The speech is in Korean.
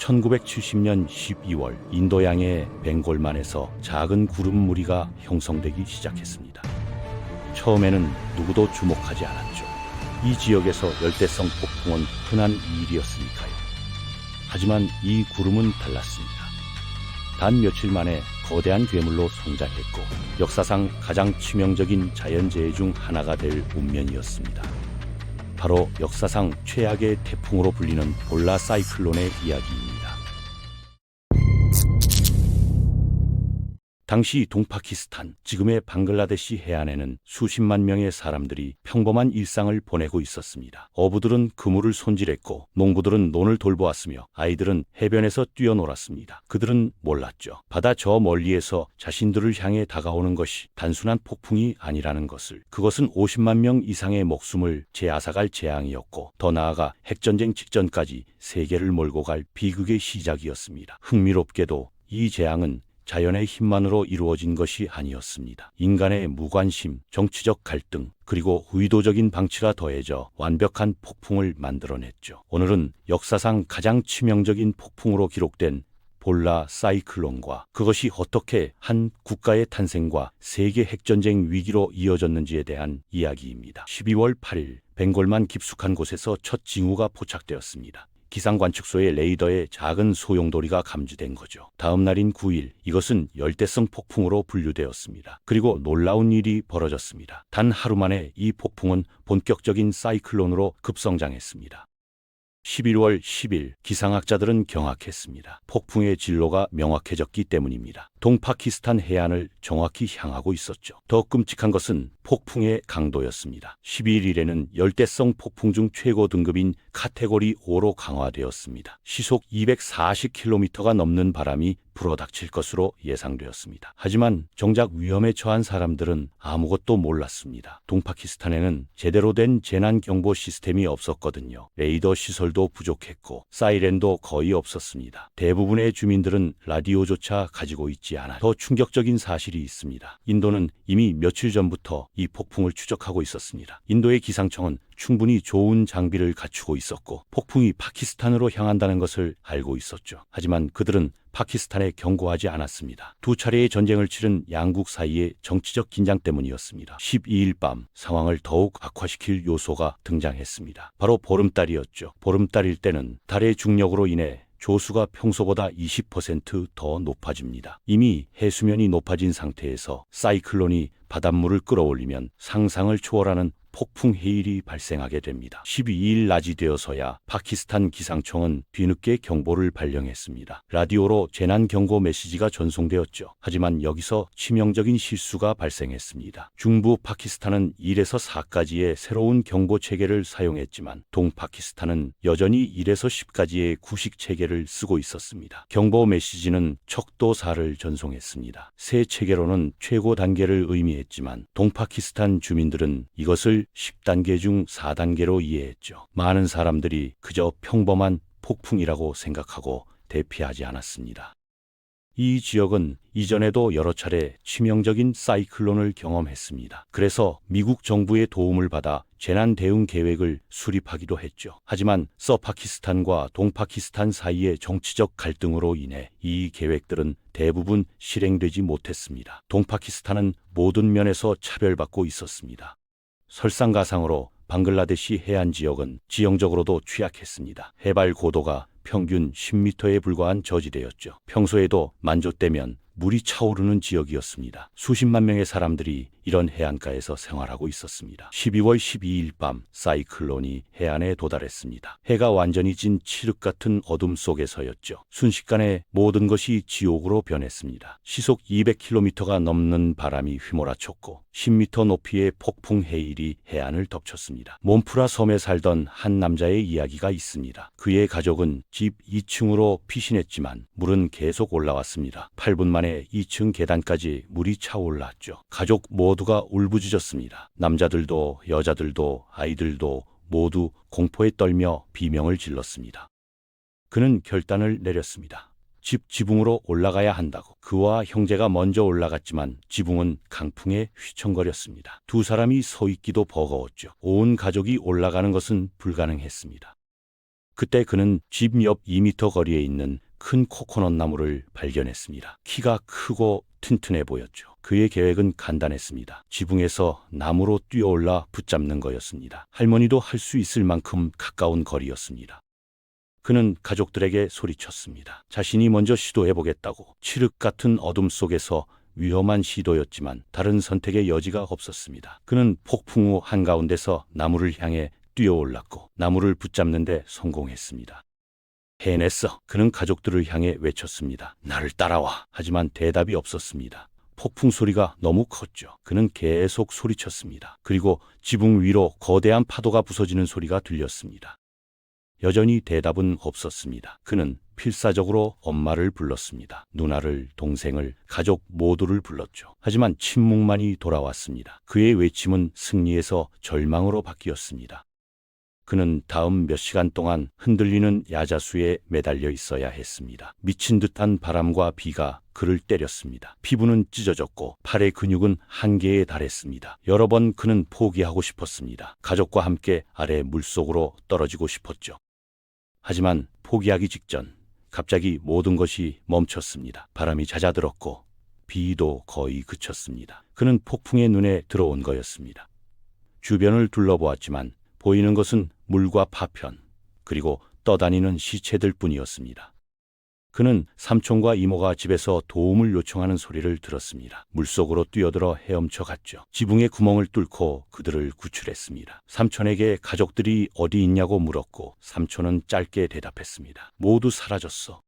1970년 12월 인도양의 벵골만에서 작은 구름 무리가 형성되기 시작했습니다. 처음에는 누구도 주목하지 않았죠. 이 지역에서 열대성 폭풍은 흔한 일이었으니까요. 하지만 이 구름은 달랐습니다. 단 며칠 만에 거대한 괴물로 성장했고 역사상 가장 치명적인 자연재해 중 하나가 될 운명이었습니다. 바로 역사상 최악의 태풍으로 불리는 볼라 사이클론의 이야기입니다. 당시 동파키스탄, 지금의 방글라데시 해안에는 수십만 명의 사람들이 평범한 일상을 보내고 있었습니다. 어부들은 그물을 손질했고 농부들은 논을 돌보았으며 아이들은 해변에서 뛰어놀았습니다. 그들은 몰랐죠. 바다 저 멀리에서 자신들을 향해 다가오는 것이 단순한 폭풍이 아니라는 것을. 그것은 50만 명 이상의 목숨을 제앗아갈 재앙이었고 더 나아가 핵전쟁 직전까지 세계를 몰고 갈 비극의 시작이었습니다. 흥미롭게도 이 재앙은 자연의 힘만으로 이루어진 것이 아니었습니다. 인간의 무관심, 정치적 갈등, 그리고 의도적인 방치가 더해져 완벽한 폭풍을 만들어냈죠. 오늘은 역사상 가장 치명적인 폭풍으로 기록된 볼라 사이클론과 그것이 어떻게 한 국가의 탄생과 세계 핵전쟁 위기로 이어졌는지에 대한 이야기입니다. 12월 8일 벵골만 깊숙한 곳에서 첫 징후가 포착되었습니다. 기상관측소의 레이더에 작은 소용돌이가 감지된 거죠. 다음 날인 9일 이것은 열대성 폭풍으로 분류되었습니다. 그리고 놀라운 일이 벌어졌습니다. 단 하루 만에 이 폭풍은 본격적인 사이클론으로 급성장했습니다. 11월 10일 기상학자들은 경악했습니다. 폭풍의 진로가 명확해졌기 때문입니다. 동파키스탄 해안을 정확히 향하고 있었죠. 더 끔찍한 것은 폭풍의 강도였습니다. 12일에는 열대성 폭풍 중 최고 등급인 카테고리 5로 강화되었습니다. 시속 240km가 넘는 바람이 불어닥칠 것으로 예상되었습니다. 하지만 정작 위험에 처한 사람들은 아무것도 몰랐습니다. 동파키스탄에는 제대로 된 재난경보 시스템이 없었거든요. 레이더 시설도 부족했고 사이렌도 거의 없었습니다. 대부분의 주민들은 라디오조차 가지고 있지 않아. 더 충격적인 사실이 있습니다. 인도는 이미 며칠 전부터 이 폭풍을 추적하고 있었습니다. 인도의 기상청은 충분히 좋은 장비를 갖추고 있었고 폭풍이 파키스탄으로 향한다는 것을 알고 있었죠. 하지만 그들은 파키스탄에 경고하지 않았습니다. 두 차례의 전쟁을 치른 양국 사이의 정치적 긴장 때문이었습니다. 12일 밤 상황을 더욱 악화시킬 요소가 등장했습니다. 바로 보름달이었죠. 보름달일 때는 달의 중력으로 인해 조수가 평소보다 20% 더 높아집니다. 이미 해수면이 높아진 상태에서 사이클론이 바닷물을 끌어올리면 상상을 초월하는 폭풍 해일이 발생하게 됩니다. 12일 낮이 되어서야 파키스탄 기상청은 뒤늦게 경보를 발령했습니다. 라디오로 재난경고 메시지가 전송되었죠. 하지만 여기서 치명적인 실수가 발생했습니다. 중부 파키스탄은 1에서 4까지의 새로운 경보 체계를 사용했지만 동파키스탄은 여전히 1에서 10까지의 구식 체계를 쓰고 있었습니다. 경보 메시지는 척도 4를 전송했습니다. 새 체계로는 최고 단계를 의미했지만 동파키스탄 주민들은 이것을 10단계 중 4단계로 이해했죠. 많은 사람들이 그저 평범한 폭풍이라고 생각하고 대피하지 않았습니다. 이 지역은 이전에도 여러 차례 치명적인 사이클론을 경험했습니다. 그래서 미국 정부의 도움을 받아 재난 대응 계획을 수립하기도 했죠. 하지만 서파키스탄과 동파키스탄 사이의 정치적 갈등으로 인해 이 계획들은 대부분 실행되지 못했습니다. 동파키스탄은 모든 면에서 차별받고 있었습니다. 설상가상으로 방글라데시 해안 지역은 지형적으로도 취약했습니다. 해발 고도가 평균 10m에 불과한 저지대였죠. 평소에도 만조되면 물이 차오르는 지역이었습니다. 수십만 명의 사람들이 이런 해안가에서 생활하고 있었습니다. 12월 12일 밤 사이클론이 해안에 도달했습니다. 해가 완전히 진 칠흑 같은 어둠 속에서였죠. 순식간에 모든 것이 지옥으로 변했습니다. 시속 200km가 넘는 바람이 휘몰아쳤고 10m 높이의 폭풍 해일이 해안을 덮쳤습니다. 몬프라 섬에 살던 한 남자의 이야기가 있습니다. 그의 가족은 집 2층으로 피신했지만 물은 계속 올라왔습니다. 8분 만에 2층 계단까지 물이 차올랐죠. 가족 모두가 울부짖었습니다. 남자들도 여자들도 아이들도 모두 공포에 떨며 비명을 질렀습니다. 그는 결단을 내렸습니다. 집 지붕으로 올라가야 한다고. 그와 형제가 먼저 올라갔지만 지붕은 강풍에 휘청거렸습니다. 두 사람이 서 있기도 버거웠죠. 온 가족이 올라가는 것은 불가능했습니다. 그때 그는 집 옆 2미터 거리에 있는 큰 코코넛 나무를 발견했습니다. 키가 크고 튼튼해 보였죠. 그의 계획은 간단했습니다. 지붕에서 나무로 뛰어올라 붙잡는 거였습니다. 할머니도 할 수 있을 만큼 가까운 거리였습니다. 그는 가족들에게 소리쳤습니다. 자신이 먼저 시도해보겠다고. 칠흑 같은 어둠 속에서 위험한 시도였지만 다른 선택의 여지가 없었습니다. 그는 폭풍 후 한가운데서 나무를 향해 뛰어올랐고 나무를 붙잡는 데 성공했습니다. 해냈어. 그는 가족들을 향해 외쳤습니다. 나를 따라와. 하지만 대답이 없었습니다. 폭풍 소리가 너무 컸죠. 그는 계속 소리쳤습니다. 그리고 지붕 위로 거대한 파도가 부서지는 소리가 들렸습니다. 여전히 대답은 없었습니다. 그는 필사적으로 엄마를 불렀습니다. 누나를, 동생을, 가족 모두를 불렀죠. 하지만 침묵만이 돌아왔습니다. 그의 외침은 승리에서 절망으로 바뀌었습니다. 그는 다음 몇 시간 동안 흔들리는 야자수에 매달려 있어야 했습니다. 미친 듯한 바람과 비가 그를 때렸습니다. 피부는 찢어졌고 팔의 근육은 한계에 달했습니다. 여러 번 그는 포기하고 싶었습니다. 가족과 함께 아래 물속으로 떨어지고 싶었죠. 하지만 포기하기 직전 갑자기 모든 것이 멈췄습니다. 바람이 잦아들었고 비도 거의 그쳤습니다. 그는 폭풍의 눈에 들어온 거였습니다. 주변을 둘러보았지만 보이는 것은 물과 파편, 그리고 떠다니는 시체들 뿐이었습니다. 그는 삼촌과 이모가 집에서 도움을 요청하는 소리를 들었습니다. 물속으로 뛰어들어 헤엄쳐 갔죠. 지붕의 구멍을 뚫고 그들을 구출했습니다. 삼촌에게 가족들이 어디 있냐고 물었고 삼촌은 짧게 대답했습니다. 모두 사라졌어.